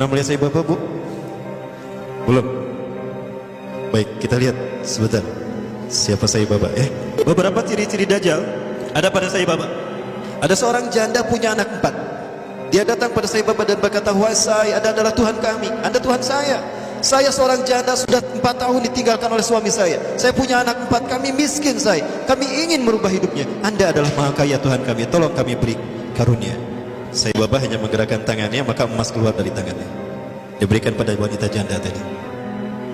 Pernah melihat saya Bapak, Bu? Belum? Baik, kita lihat sebentar siapa saya Bapak ya. Beberapa ciri-ciri Dajjal ada pada saya Bapak. Ada seorang janda punya anak 4. Dia datang pada saya Bapak dan berkata, "Wahai saya, Anda adalah Tuhan kami, Anda Tuhan saya. Saya seorang janda sudah 4 tahun ditinggalkan oleh suami saya. Saya punya anak 4, kami miskin saya. Kami ingin merubah hidupnya. Anda adalah Maha Kaya Tuhan kami, tolong kami beri karunia." Saya Bapak hanya menggerakkan tangannya, maka emas keluar dari tangannya. Diberikan pada wanita janda tadi.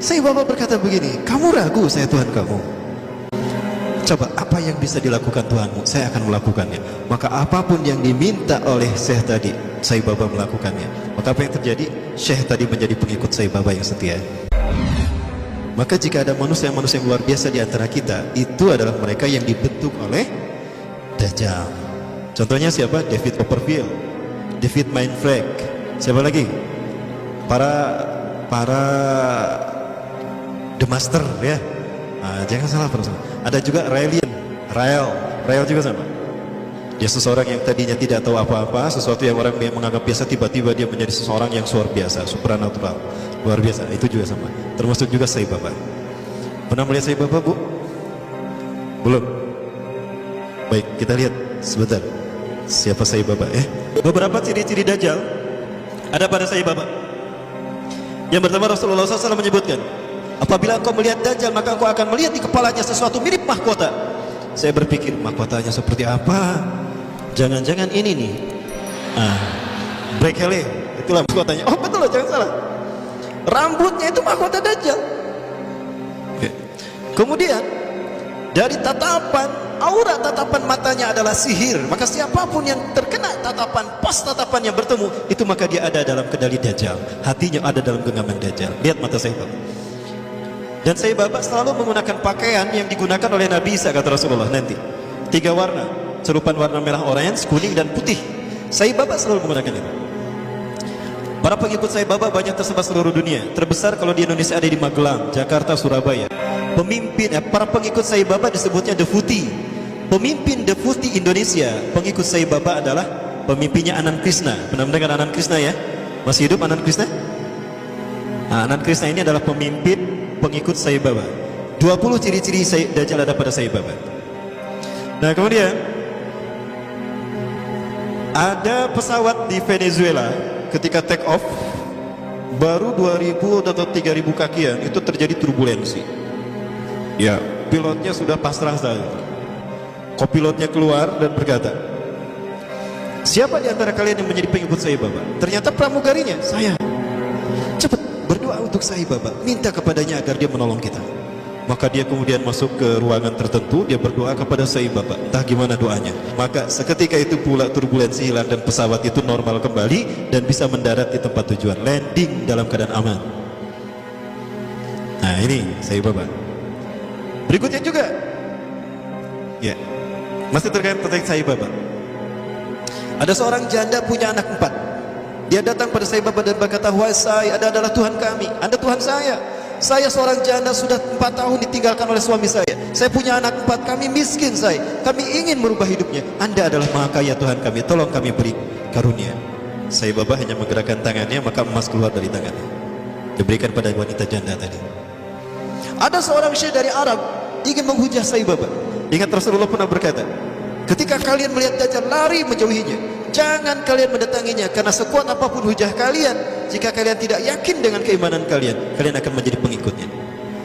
Saya Bapak berkata begini, "Kamu ragu saya Tuhan kamu? Coba apa yang bisa dilakukan Tuhanmu, saya akan melakukannya." Maka apapun yang diminta oleh Syekh tadi, saya Bapak melakukannya. Maka apa yang terjadi? Syekh tadi menjadi pengikut saya Bapak yang setia. Maka jika ada manusia-manusia yang luar biasa di antara kita, itu adalah mereka yang dibentuk oleh Dajjal. Contohnya siapa? David Copperfield, David Mindfreak. Siapa lagi? Para The Master ya. Nah, jangan salah perasaan. Ada juga Rael juga sama. Dia seseorang yang tadinya tidak tahu apa-apa, sesuatu yang orang yang menganggap biasa, tiba-tiba dia menjadi seseorang yang luar biasa, supernatural, luar biasa. Itu juga sama. Termasuk juga saya Bapak. Pernah melihat saya Bapak, Bu? Belum? Baik, kita lihat sebentar siapa saya Bapak ya. Beberapa ciri-ciri Dajjal ada pada saya Bapak. Yang pertama, Rasulullah SAW menyebutkan, apabila engkau melihat Dajjal, maka engkau akan melihat di kepalanya sesuatu mirip mahkota. Saya berpikir, mahkotanya seperti apa? Jangan-jangan ini nih, Brekele, itulah mahkotanya. Oh betul loh, jangan salah. Rambutnya itu mahkota Dajjal. Oke. Kemudian dari aura tatapan matanya adalah sihir. Maka siapapun yang terkena pas tatapannya bertemu, itu maka dia ada dalam kendali Dajjal. Hatinya ada dalam genggaman Dajjal. Lihat mata saya Bapak. Dan saya Bapak selalu menggunakan pakaian yang digunakan oleh Nabi Isa, kata Rasulullah nanti. 3 warna, serupan warna merah, oranye, kuning dan putih. Saya Bapak selalu menggunakan itu. Para pengikut saya Bapak banyak tersebar seluruh dunia. Terbesar kalau di Indonesia ada di Magelang, Jakarta, Surabaya. Para pengikut saya Bapak disebutnya Deputi. Pemimpin Deputi Indonesia, pengikut saya Bapak adalah pemimpinnya Anand Krishna. Pernah mendengar Anand Krishna ya? Masih hidup Anand Krishna? Nah, Anand Krishna ini adalah pemimpin pengikut saya Bapak. 20 ciri-ciri Dajjal ada pada saya Bapak. Nah kemudian ada pesawat di Venezuela ketika take off baru 2000 atau 3000 kakian itu terjadi turbulensi. Ya, pilotnya sudah pasrah saja. Kopilotnya keluar dan berkata, "Siapa di antara kalian yang menjadi pengikut saya Bapak?" Ternyata pramugarinya, "Saya." "Cepat berdoa untuk saya Bapak, minta kepadanya agar dia menolong kita." Maka dia kemudian masuk ke ruangan tertentu, dia berdoa kepada saya Bapak, entah gimana doanya. Maka seketika itu pula turbulensi hilang dan pesawat itu normal kembali dan bisa mendarat di tempat tujuan, landing dalam keadaan aman. Nah ini saya Bapak. Berikutnya juga ya, masih terkait saya Bapak. Ada seorang janda punya anak 4. Dia datang pada saya Bapak dan berkata, "Wahai saya, Anda adalah Tuhan kami, Anda Tuhan saya. Saya seorang janda sudah 4 tahun ditinggalkan oleh suami saya. Saya punya anak 4, kami miskin saya. Kami ingin merubah hidupnya. Anda adalah Maha Kaya Tuhan kami, tolong kami beri karunia." Saya Bapak hanya menggerakkan tangannya, maka emas keluar dari tangannya. Diberikan pada wanita janda tadi. Ada seorang syekh dari Arab ingin menghujah saya Bapak. Ingat Rasulullah pernah berkata, ketika kalian melihat Dajjal, lari menjauhinya. Jangan kalian mendatanginya, karena sekuat apapun hujah kalian, jika kalian tidak yakin dengan keimanan kalian, kalian akan menjadi pengikutnya.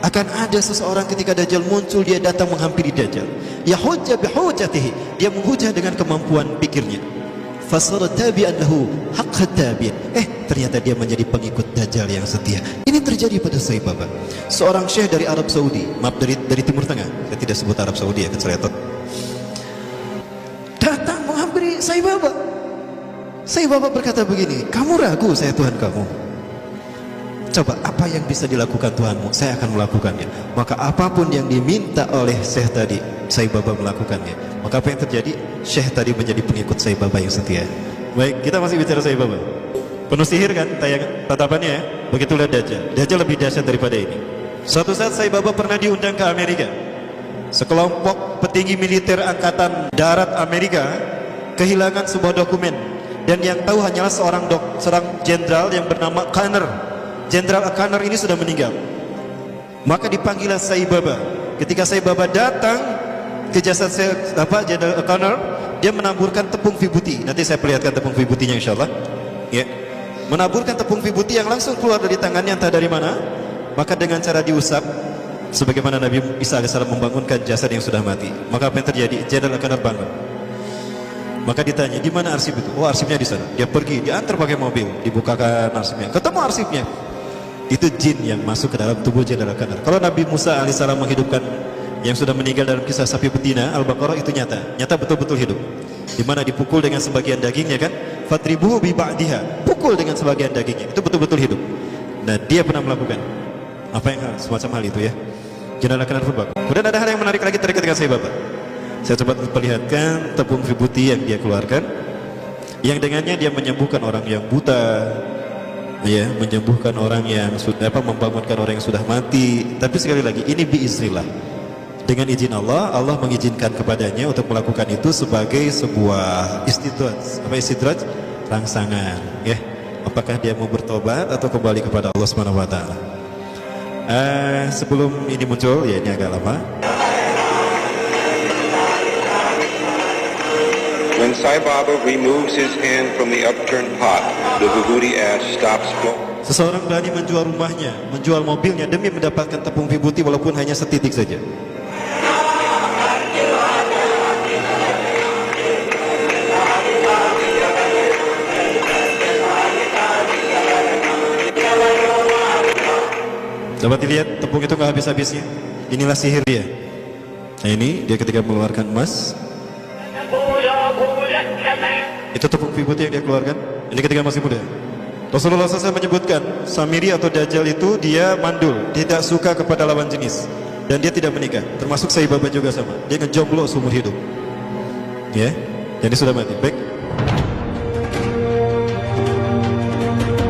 Akan ada seseorang ketika Dajjal muncul, dia datang menghampiri Dajjal. Ya hujjah bihujjatihi, dia menghujah dengan kemampuan pikirnya. Fasara tabi'an lahu haqqa tabi'. Ternyata dia menjadi pengikut Dajjal yang setia. Ini terjadi pada saya Bapak. Seorang syekh dari Arab Saudi, maaf dari Timur Tengah. Saya tidak sebut Arab Saudi ya, keceletot. Datang menghampiri saya Bapak. Saya Bapak berkata begini, "Kamu ragu saya Tuhan kamu? Coba apa yang bisa dilakukan Tuhanmu, saya akan melakukannya." Maka apapun yang diminta oleh syekh tadi, saya Bapak melakukannya. Maka apa yang terjadi? Syekh tadi menjadi pengikut saya Bapak yang setia. Baik, kita masih bicara saya Bapak. Penuh sihir kan tatapannya ya? Begitulah Dajjal. Dajjal lebih dahsyat daripada ini. Suatu saat saya Bapak pernah diundang ke Amerika. Sekelompok petinggi militer angkatan darat Amerika kehilangan sebuah dokumen dan yang tahu hanyalah seorang jenderal yang bernama Kanner. Jenderal Kanner ini sudah meninggal. Maka dipanggillah Sai Baba. Ketika Sai Baba datang ke jasad Jenderal Kanner, dia menaburkan tepung vibuti. Nanti saya perlihatkan tepung vibutinya insyaallah. Ya. Menaburkan tepung vibuti yang langsung keluar dari tangannya entah dari mana. Maka dengan cara diusap, sebagaimana Nabi Isa AS membangunkan jasad yang sudah mati. Maka apa yang terjadi? Jenderal Kanner bangun. Maka ditanya, di mana arsip itu? Oh, arsipnya di sana. Dia pergi, diantar pakai mobil, dibukakan arsipnya. Ketemu arsipnya. Itu jin yang masuk ke dalam tubuh Jenderal Kanner. Kalau Nabi Musa AS menghidupkan yang sudah meninggal dalam kisah sapi betina Al-Baqarah, itu nyata betul-betul hidup. Di mana dipukul dengan sebagian dagingnya kan? Fatribuhu bi ba'diha. Pukul dengan sebagian dagingnya. Itu betul-betul hidup. Nah, dia pernah melakukan apa yang semacam hal itu ya. Jenderal Kanner pun bagus. Kemudian ada hal yang menarik lagi terkait dengan Sai Baba. Saya coba perlihatkan tepung vibuti yang dia keluarkan, yang dengannya dia menyembuhkan orang yang buta, ya, menyembuhkan orang yang sudah membangunkan orang yang sudah mati. Tapi sekali lagi ini biiznillah, dengan izin Allah. Allah mengizinkan kepadanya untuk melakukan itu sebagai sebuah istidraj, rangsangan, ya. Apakah dia mau bertobat atau kembali kepada Allah Subhanahu wa taala? Sebelum ini muncul, ya ini agak lama. When Sai Baba removes his hand from the upturned pot, the vibhuti ash stops flowing. Seseorang berani menjual rumahnya, menjual mobilnya demi mendapatkan tepung vibuti walaupun hanya setitik saja. Dapat dilihat tepung itu nggak habis-habisnya. Inilah sihir dia. Nah ini dia ketika mengeluarkan emas. Itu tepung vibuti yang dia keluarkan. Ini ketika masih muda. Rasulullah SAW menyebutkan Samiri atau Dajjal itu dia mandul, tidak suka kepada lawan jenis, dan dia tidak menikah. Termasuk Sai Baba juga sama. Dia ngejomblo seumur hidup. Ya, jadi sudah mati. Baik.